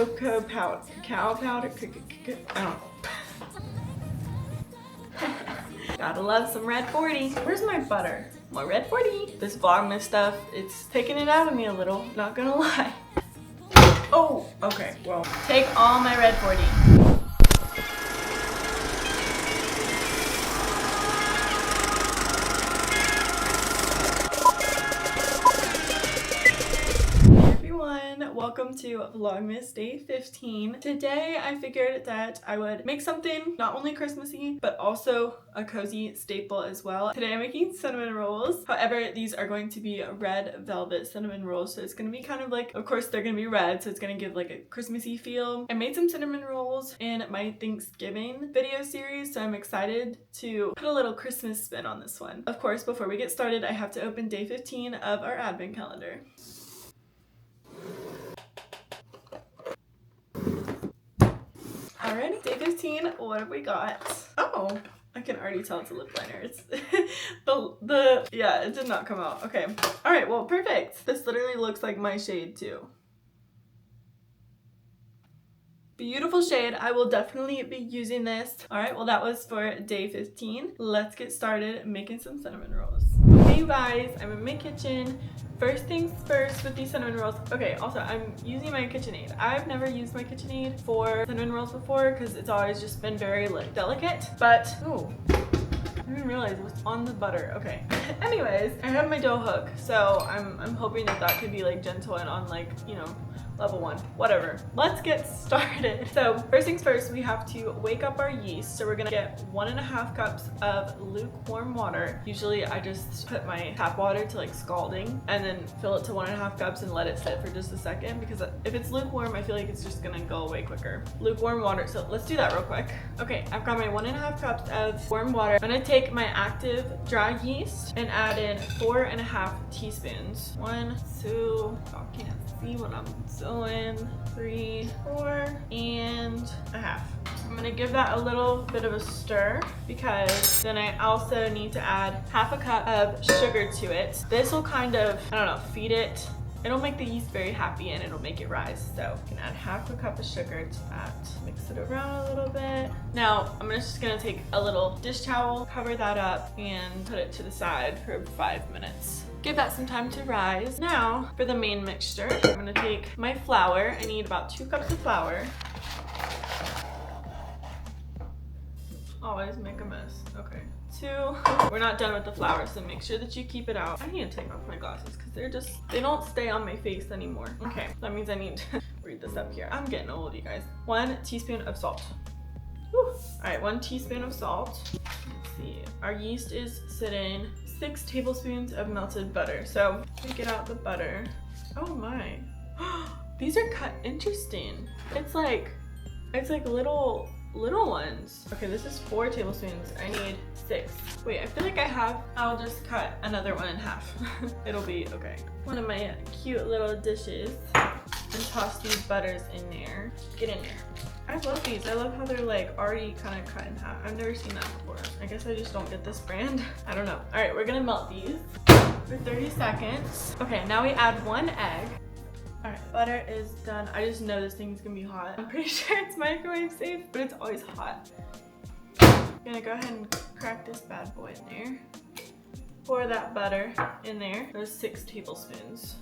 Cocoa powder. Cacao powder? I don't know. Gotta love some red 40. Where's my butter? More red 40. This Vlogmas stuff, it's taking it out of me a little, not gonna lie. Oh, okay, well, take all my red 40. Welcome to Vlogmas Day 15. Today I figured that I would make something not only Christmassy, but also a cozy staple as well. Today I'm making cinnamon rolls. However, these are going to be red velvet cinnamon rolls, so it's going to be kind of like, of course they're going to be red, so it's going to give like a Christmassy feel. I made some cinnamon rolls in my Thanksgiving video series, so I'm excited to put a little Christmas spin on this one. Of course, before we get started, I have to open day 15 of our advent calendar. Alrighty, day 15, what have we got? Oh, I can already tell it's a lip liner. It's yeah, it did not come out. Okay. Alright, well, perfect. This literally looks like my shade too. Beautiful shade. I will definitely be using this. Alright, well, that was for day 15. Let's get started making some cinnamon rolls. Okay, you guys, I'm in my kitchen. First things first with these cinnamon rolls. Okay, also I'm using my KitchenAid. I've never used my KitchenAid for cinnamon rolls before because it's always just been very like delicate. But oh, I didn't realize it was on the butter. Okay. Anyways, I have my dough hook, so I'm hoping that that could be like gentle and on like, you know, level 1, whatever. Let's get started. So first things first, we have to wake up our yeast. So we're gonna get 1.5 cups of lukewarm water. Usually I just put my tap water to like scalding and then fill it to 1.5 cups and let it sit for just a second, because if it's lukewarm, I feel like it's just gonna go away quicker. Lukewarm water, so let's do that real quick. Okay, I've got my 1.5 cups of warm water. I'm gonna take my active dry yeast and add in 4.5 teaspoons. 1, 2, y'all can't see what I'm doing, 3, 4, and a half. I'm gonna give that a little bit of a stir, because then I also need to add 1/2 cup of sugar to it. This will kind of, I don't know, feed it. It'll make the yeast very happy and it'll make it rise. So you can add 1/2 cup of sugar to that. Mix it around a little bit. Now I'm just gonna take a little dish towel, cover that up, and put it to the side for 5 minutes. Give that some time to rise. Now for the main mixture, I'm gonna take my flour. I need about 2 cups of flour. Always make a mess. Okay. 2. We're not done with the flour, so make sure that you keep it out. I need to take off my glasses because they don't stay on my face anymore. Okay, that means I need to read this up here. I'm getting old, you guys. 1 teaspoon of salt. All right, 1 teaspoon of salt. Let's see. Our yeast is sitting 6 tablespoons of melted butter. So we get out the butter. Oh my. These are cut interesting. It's like little ones. Okay, this is 4 tablespoons. I need 6. Wait, I feel like I'll just cut another one in half. It'll be okay. One of my cute little dishes, and toss these butters in there. Get in there. I love these. I love how they're like already kind of cut in half. I've never seen that before. I guess I just don't get this brand. I don't know. All right, we're gonna melt these for 30 seconds. Okay, now we add 1 egg. All right, butter is done. I just know this thing's gonna be hot. I'm pretty sure it's microwave safe, but it's always hot. I'm gonna go ahead and crack this bad boy in there. Pour that butter in there. There's 6 tablespoons.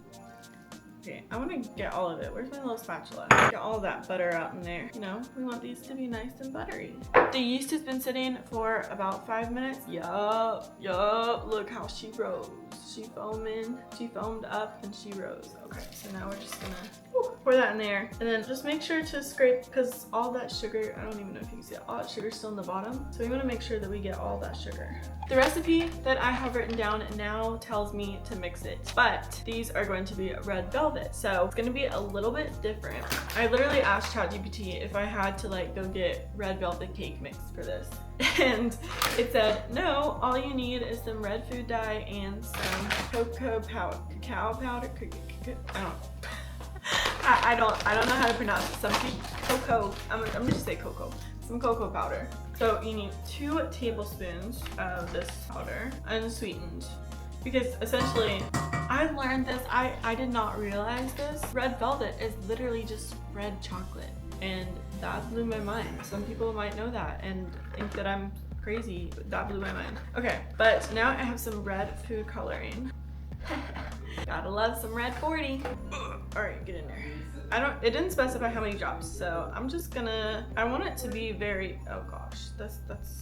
Okay, I want to get all of it. Where's my little spatula? Get all of that butter out in there. You know, we want these to be nice and buttery. The yeast has been sitting for about 5 minutes. Yup. Look how she rose. She foamed up and she rose. Okay, so now we're just gonna pour that in there, and then just make sure to scrape, because all that sugar, I don't even know if you can see it, all that sugar's still in the bottom. So we want to make sure that we get all that sugar. The recipe that I have written down now tells me to mix it, but these are going to be red velvet, so it's going to be a little bit different. I literally asked ChatGPT if I had to like go get red velvet cake mix for this, and it said no, all you need is some red food dye and some cacao powder. I don't know how to pronounce it. Some cocoa. I'm gonna just say cocoa. Some cocoa powder. So you need 2 tablespoons of this powder, unsweetened. because essentially I learned this. I did not realize this. Red velvet is literally just red chocolate, and that blew my mind. Some people might know that and think that I'm crazy, but that blew my mind. Okay, but now I have some red food coloring. Gotta love some red 40. All right, get in there. It didn't specify how many drops, so I'm just gonna, I want it to be very, oh gosh, that's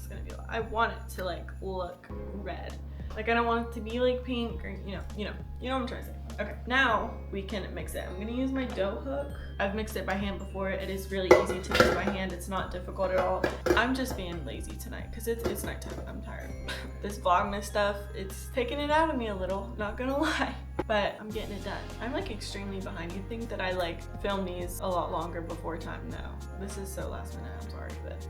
gonna be a lot. I want it to like look red. Like I don't want it to be like pink or you know what I'm trying to say. Okay, now we can mix it. I'm gonna use my dough hook. I've mixed it by hand before. It is really easy to do by hand. It's not difficult at all. I'm just being lazy tonight because it's nighttime. I'm tired. This Vlogmas stuff, it's taking it out of me a little, not gonna lie. But I'm getting it done. I'm like extremely behind. You'd think that I like film these a lot longer before time. No, this is so last minute, I'm sorry, but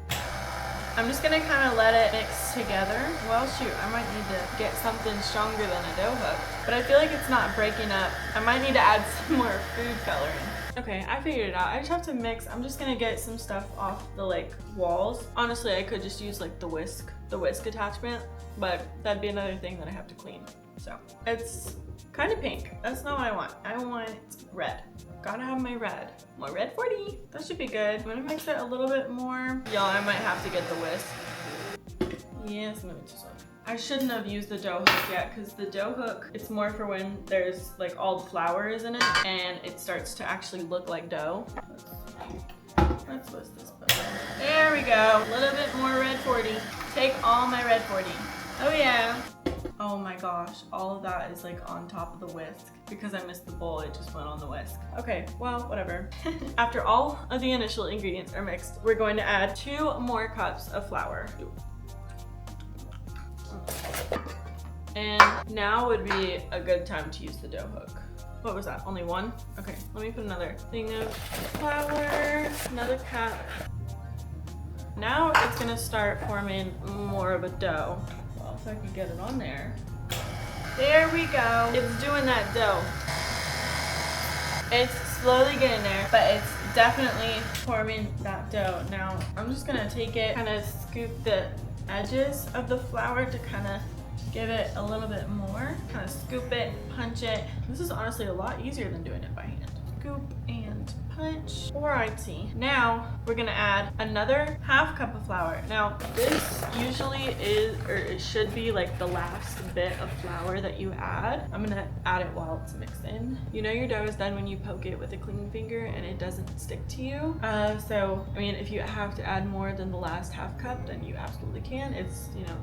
I'm just gonna kind of let it mix together. Well, shoot, I might need to get something stronger than a dough hook, but I feel like it's not breaking up. I might need to add some more food coloring. Okay, I figured it out. I just have to mix. I'm just gonna get some stuff off the like walls. Honestly, I could just use like the whisk attachment, but that'd be another thing that I have to clean. So it's kind of pink. That's not what I want. I want red. Gotta have my red. More red 40. That should be good. I'm gonna mix it a little bit more. Y'all, I might have to get the whisk. Yes, maybe too slow. I shouldn't have used the dough hook yet because the dough hook, it's more for when there's like all the flour is in it and it starts to actually look like dough. Let's twist this button. There we go. A little bit more red 40. Take all my red 40. Oh yeah. Oh my gosh, all of that is like on top of the whisk. Because I missed the bowl, it just went on the whisk. Okay, well, whatever. After all of the initial ingredients are mixed, we're going to add 2 more cups of flour. And now would be a good time to use the dough hook. What was that, only 1? Okay, let me put another thing of flour, another cup. Now it's gonna start forming more of a dough. Well, if I can get it on there. There we go. It's doing that dough. It's slowly getting there, but it's definitely forming that dough. Now, I'm just gonna take it, kind of scoop the edges of the flour to kind of give it a little bit more. Kind of scoop it, punch it. This is honestly a lot easier than doing it by hand. Scoop and punch. Alrighty. Now we're gonna add another ½ cup of flour. Now this usually is, or it should be like the last bit of flour that you add. I'm gonna add it while it's mixed in. You know your dough is done when you poke it with a clean finger and it doesn't stick to you. So, I mean, if you have to add more than the last ½ cup, then you absolutely can. It's, you know,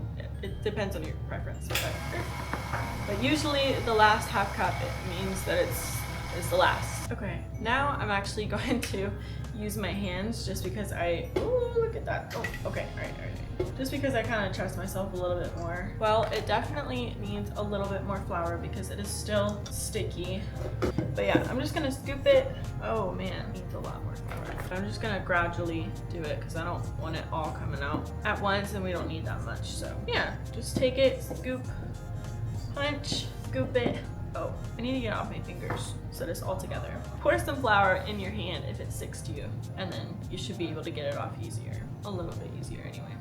it depends on your preference. But usually the last ½ cup, it means that it's the last. Okay, now I'm actually going to use my hands just because ooh, look at that. Oh, okay, all right. Just because I kind of trust myself a little bit more. Well, it definitely needs a little bit more flour because it is still sticky. But yeah, I'm just gonna scoop it. Oh man, it needs a lot more flour. But I'm just gonna gradually do it because I don't want it all coming out at once and we don't need that much. So yeah, just take it, scoop, punch, scoop it. Oh, I need to get off my fingers so it's all together. Pour some flour in your hand if it sticks to you, and then you should be able to get it off easier. A little bit easier anyway.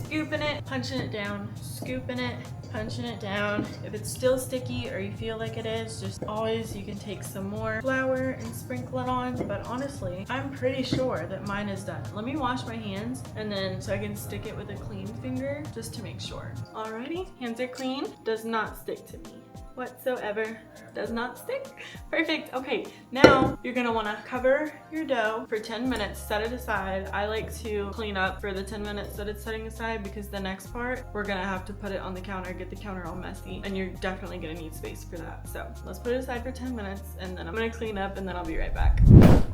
Scooping it, punching it down, scooping it, punching it down. If it's still sticky or you feel like it is, just always, you can take some more flour and sprinkle it on. But honestly, I'm pretty sure that mine is done. Let me wash my hands and then so I can stick it with a clean finger just to make sure. Alrighty, hands are clean. Does not stick to me whatsoever. Does not stick. Perfect. Okay, now you're gonna want to cover your dough for 10 minutes, set it aside. I like to clean up for the 10 minutes that it's setting aside because the next part we're gonna have to put it on the counter, get the counter all messy, and you're definitely gonna need space for that. So let's put it aside for 10 minutes and then I'm gonna clean up and then I'll be right back.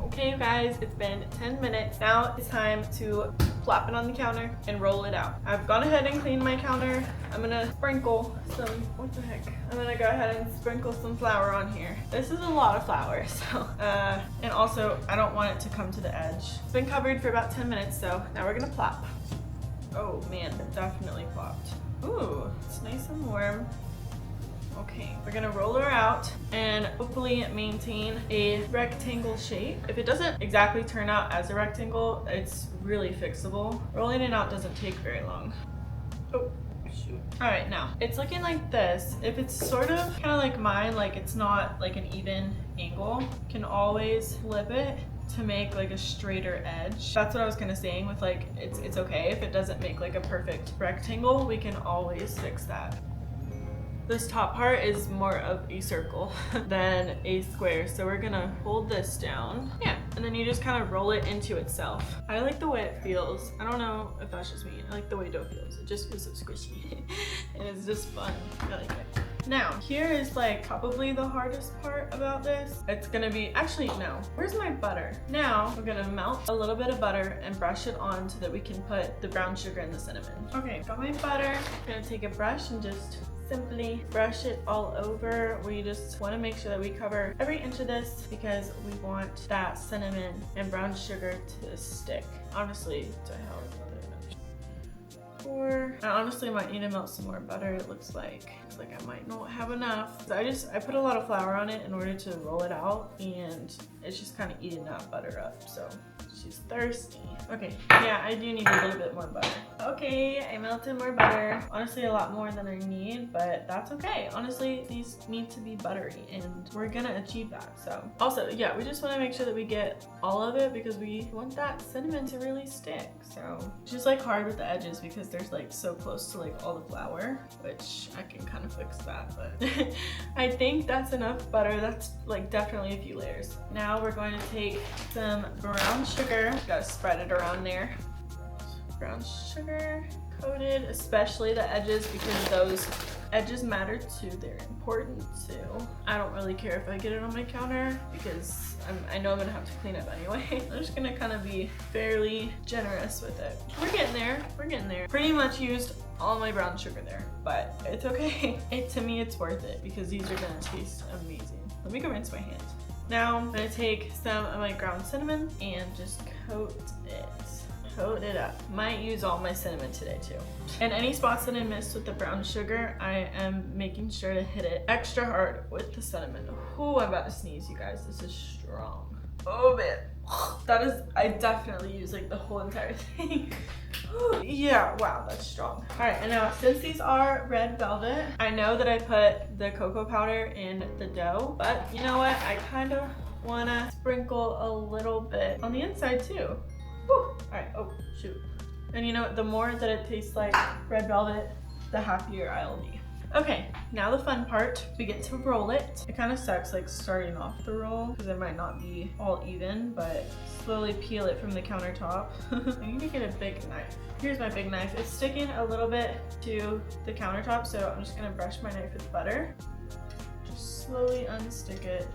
Okay, you guys, it's been 10 minutes. Now it's time to plop it on the counter and roll it out. I've gone ahead and cleaned my counter. I'm gonna sprinkle some, what the heck? I'm gonna go ahead and sprinkle some flour on here. This is a lot of flour, so, and also I don't want it to come to the edge. It's been covered for about 10 minutes, so now we're gonna plop. Oh man, it definitely plopped. Ooh, it's nice and warm. Okay, we're gonna roll her out and hopefully maintain a rectangle shape. If it doesn't exactly turn out as a rectangle, it's really fixable. Rolling it out doesn't take very long. Oh, shoot. All right, now it's looking like this. If it's sort of kind of like mine, like it's not like an even angle, you can always flip it to make like a straighter edge. That's what I was kind of saying with like, it's okay if it doesn't make like a perfect rectangle, we can always fix that. This top part is more of a circle than a square. So we're gonna hold this down. Yeah, and then you just kind of roll it into itself. I like the way it feels. I don't know if that's just me. I like the way dough feels. It just feels so squishy and it's just fun. I like it. Now, here is like probably the hardest part about this. It's gonna be, actually no, where's my butter? Now, we're gonna melt a little bit of butter and brush it on so that we can put the brown sugar and the cinnamon. Okay, got my butter. I'm gonna take a brush and just simply brush it all over. We just want to make sure that we cover every inch of this because we want that cinnamon and brown sugar to stick. Honestly, to hell with other. I honestly might need to melt some more butter. It looks like I might not have enough. So I put a lot of flour on it in order to roll it out, and it's just kind of eating that butter up. So she's thirsty. Okay, yeah, I do need a little bit more butter. Okay, I melted more butter. Honestly, a lot more than I need, but that's okay. Honestly, these need to be buttery, and we're gonna achieve that. So also, yeah, we just want to make sure that we get all of it because we want that cinnamon to really stick. So it's just like hard with the edges because there's like so close to like all the flour, which I can kind of fix that, but I think that's enough butter. That's like definitely a few layers. Now we're going to take some brown sugar. Gotta spread it around there. Brown sugar coated, especially the edges because those edges matter too. They're important too. I don't really care if I get it on my counter because I know I'm gonna have to clean up anyway. I'm just gonna kind of be fairly generous with it. We're getting there. We're getting there. Pretty much used all my brown sugar there, but it's okay. To me, it's worth it because these are gonna taste amazing. Let me go rinse my hands. Now I'm gonna take some of my ground cinnamon and just coat it. Coat it up. Might use all my cinnamon today too. And any spots that I missed with the brown sugar, I am making sure to hit it extra hard with the cinnamon. Oh, I'm about to sneeze, you guys. This is strong. Oh man. That is, I definitely use like the whole entire thing. Yeah, wow, that's strong. All right, and now since these are red velvet, I know that I put the cocoa powder in the dough, but you know what? I kind of wanna sprinkle a little bit on the inside too. Whew. All right, oh shoot. And you know what, the more that it tastes like red velvet, the happier I'll be. Okay, now the fun part, we get to roll it. It kind of sucks like starting off the roll because it might not be all even, but slowly peel it from the countertop. I need to get a big knife. Here's my big knife. It's sticking a little bit to the countertop, so I'm just gonna brush my knife with butter. Just slowly unstick it.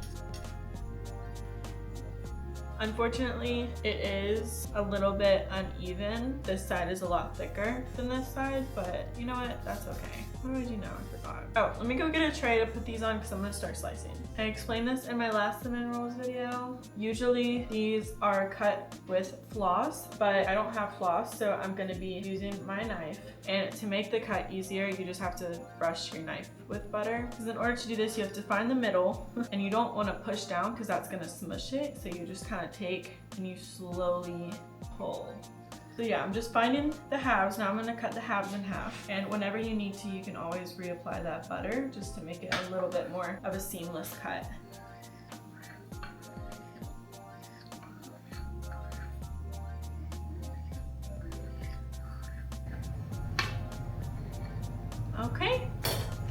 Unfortunately, it is a little bit uneven. This side is a lot thicker than this side, but you know what? That's okay. What do I do now? I forgot. Oh, let me go get a tray to put these on because I'm gonna start slicing. I explained this in my last cinnamon rolls video. Usually these are cut with floss, but I don't have floss, so I'm gonna be using my knife. And to make the cut easier, you just have to brush your knife with butter. Because in order to do this, you have to find the middle, and you don't want to push down because that's gonna smush it. So you just kind of take and you slowly pull. So yeah, I'm just finding the halves. Now I'm gonna cut the halves in half. And whenever you need to, you can always reapply that butter just to make it a little bit more of a seamless cut. Okay,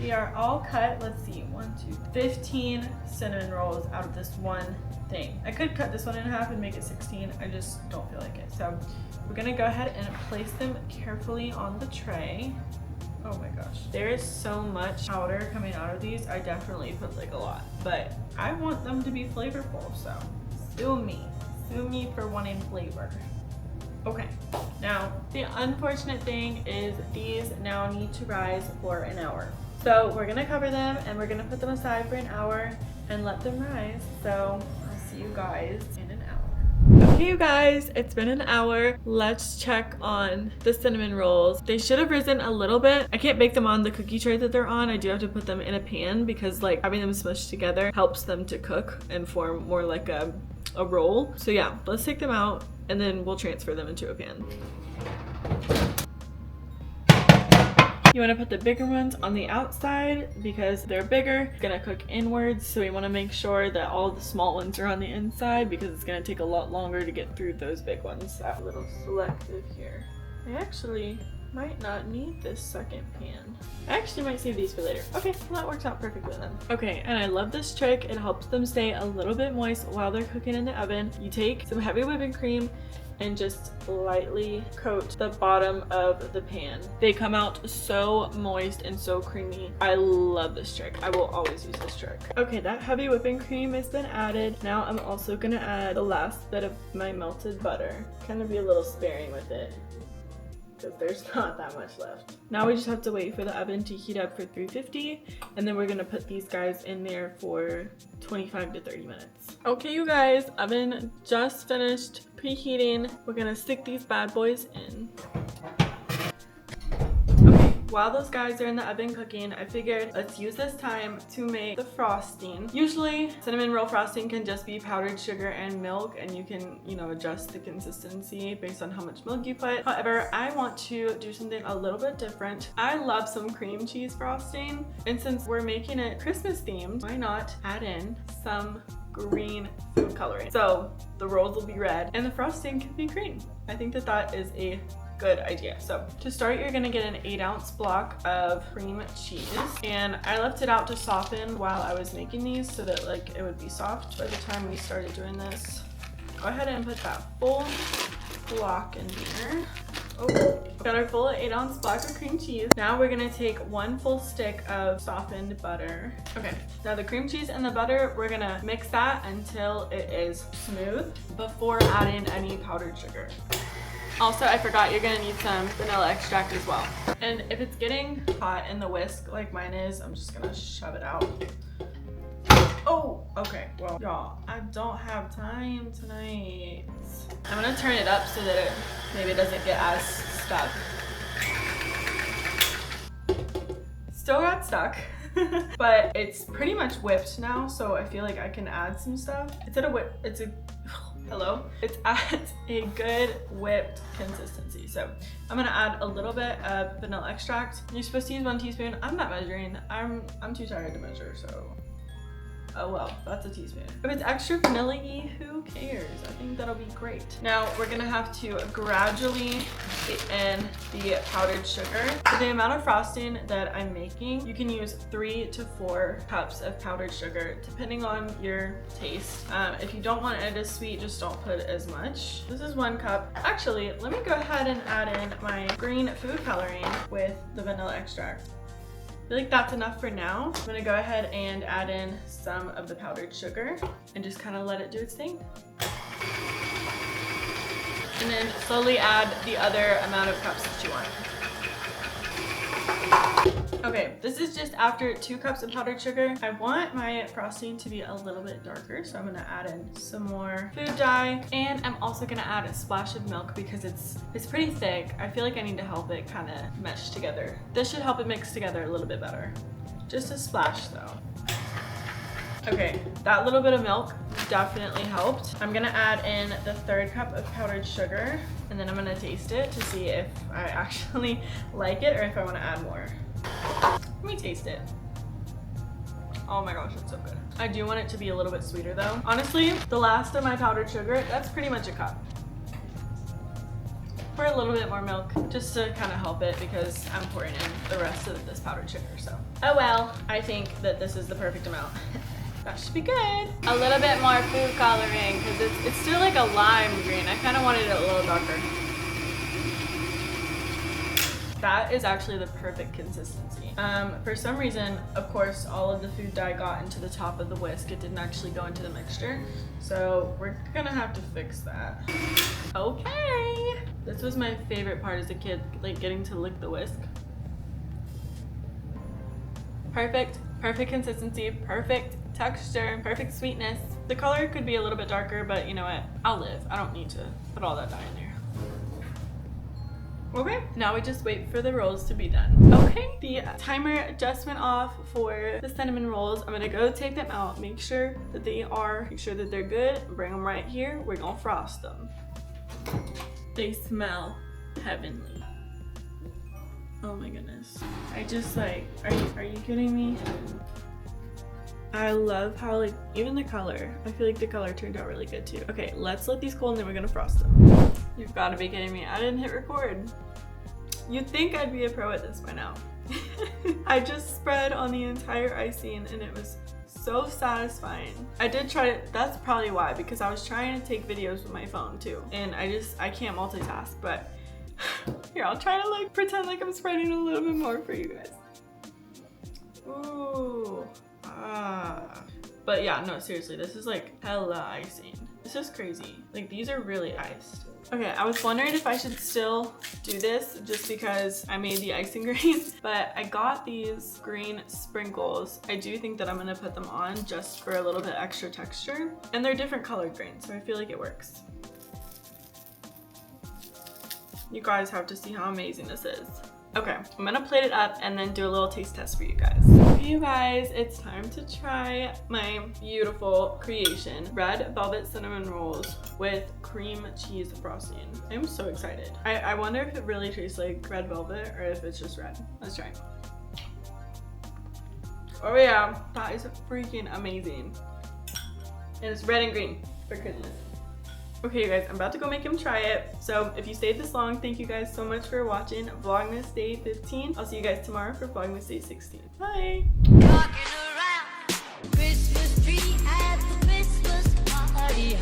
they are all cut. Let's see, 15 cinnamon rolls out of this one thing. I could cut this one in half and make it 16. I just don't feel like it. So we're gonna go ahead and place them carefully on the tray. Oh my gosh. There is so much powder coming out of these. I definitely put like a lot, but I want them to be flavorful, so sue me. Sue me for wanting flavor. Okay, now the unfortunate thing is these now need to rise for an hour. So we're gonna cover them and we're gonna put them aside for an hour and let them rise. So I'll see you guys in an hour. Okay, you guys, it's been an hour. Let's check on the cinnamon rolls. They should have risen a little bit. I can't bake them on the cookie tray that they're on. I do have to put them in a pan because like having them smushed together helps them to cook and form more like a roll. So yeah, let's take them out and then we'll transfer them into a pan. You want to put the bigger ones on the outside because they're bigger. It's gonna cook inwards, so we want to make sure that all the small ones are on the inside because it's gonna take a lot longer to get through those big ones. A little selective here. I actually might not need this second pan. I actually might save these for later. Okay, well that works out perfectly then. Okay, and I love this trick. It helps them stay a little bit moist while they're cooking in the oven. You take some heavy whipping cream and just lightly coat the bottom of the pan. They come out so moist and so creamy. I love this trick. I will always use this trick. Okay, that heavy whipping cream has been added. Now I'm also gonna add the last bit of my melted butter. Kind of be a little sparing with it, because there's not that much left. Now we just have to wait for the oven to heat up for 350, and then we're gonna put these guys in there for 25 to 30 minutes. Okay, you guys, oven just finished preheating. We're gonna stick these bad boys in. While those guys are in the oven cooking, I figured let's use this time to make the frosting. Usually cinnamon roll frosting can just be powdered sugar and milk, and you can, you know, adjust the consistency based on how much milk you put. However, I want to do something a little bit different. I love some cream cheese frosting, and since we're making it Christmas themed, why not add in some green food coloring? So the rolls will be red and the frosting can be green. I think that that is a good idea. So to start, you're gonna get an 8-ounce block of cream cheese, and I left it out to soften while I was making these so that like it would be soft by the time we started doing this. Go ahead and put that full block in here. Oh, got our full 8-ounce block of cream cheese. Now we're gonna take 1 full stick of softened butter. Okay, now the cream cheese and the butter, we're gonna mix that until it is smooth before adding any powdered sugar. Also, I forgot, you're gonna need some vanilla extract as well. And if it's getting hot in the whisk like mine is, I'm just gonna shove it out. Oh, okay, well, y'all, I don't have time tonight. I'm gonna turn it up so that it maybe doesn't get as stuck. Still got stuck, but it's pretty much whipped now, so I feel like I can add some stuff. It's at a whip, it's at a good whipped consistency. So I'm gonna add a little bit of vanilla extract. You're supposed to use 1 teaspoon. I'm not measuring. I'm too tired to measure, so. Oh well, that's a teaspoon. If it's extra vanilla-y, who cares? I think that'll be great. Now we're gonna have to gradually get in the powdered sugar. For the amount of frosting that I'm making, you can use 3 to 4 cups of powdered sugar, depending on your taste. If you don't want it as sweet, just don't put as much. This is 1 cup. Actually, let me go ahead and add in my green food coloring with the vanilla extract. I feel like that's enough for now. I'm gonna go ahead and add in some of the powdered sugar and just kind of let it do its thing. And then slowly add the other amount of cups that you want. Okay, this is just after 2 cups of powdered sugar. I want my frosting to be a little bit darker, so I'm gonna add in some more food dye, and I'm also gonna add a splash of milk because it's pretty thick. I feel like I need to help it kind of mesh together. This should help it mix together a little bit better. Just a splash though. Okay, that little bit of milk definitely helped. I'm gonna add in the 3rd cup of powdered sugar, and then I'm gonna taste it to see if I actually like it or if I wanna add more. Let me taste it. Oh my gosh, it's so good. I do want it to be a little bit sweeter though. Honestly, the last of my powdered sugar, that's pretty much a cup. Pour a little bit more milk just to kind of help it because I'm pouring in the rest of this powdered sugar, so. Oh well, I think that this is the perfect amount. That should be good. A little bit more food coloring because it's still like a lime green. I kind of wanted it a little darker. That is actually the perfect consistency. For some reason, of course, all of the food dye got into the top of the whisk. It didn't actually go into the mixture. So we're gonna have to fix that. Okay. This was my favorite part as a kid, like getting to lick the whisk. Perfect, perfect consistency, perfect texture, perfect sweetness. The color could be a little bit darker, but you know what? I'll live. I don't need to put all that dye in there. Okay, now we just wait for the rolls to be done. Okay, the timer just went off for the cinnamon rolls. I'm gonna go take them out, make sure that they're good, bring them right here. We're gonna frost them. They smell heavenly. Oh my goodness. I just like, are you kidding me? I love how like, even the color, I feel like the color turned out really good too. Okay, let's let these cool and then we're gonna frost them. You've gotta be kidding me. I didn't hit record. You'd think I'd be a pro at this by now. I just spread on the entire icing and it was so satisfying. I did try it, that's probably why, because I was trying to take videos with my phone too. And I can't multitask, but here, I'll try to like pretend like I'm spreading a little bit more for you guys. Ooh, But yeah, no, seriously, this is like hella icing. This is crazy. Like these are really iced. Okay, I was wondering if I should still do this just because I made the icing green, but I got these green sprinkles. I do think that I'm gonna put them on just for a little bit extra texture. And they're different colored green, so I feel like it works. You guys have to see how amazing this is. Okay, I'm gonna plate it up and then do a little taste test for you guys. Okay, you guys, it's time to try my beautiful creation, red velvet cinnamon rolls with cream cheese frosting. I'm so excited. I wonder if it really tastes like red velvet or if it's just red. Let's try. Oh yeah, that is freaking amazing. And it's red and green, for goodness. Okay, you guys, I'm about to go make him try it. So if you stayed this long, thank you guys so much for watching Vlogmas Day 15. I'll see you guys tomorrow for Vlogmas Day 16. Bye!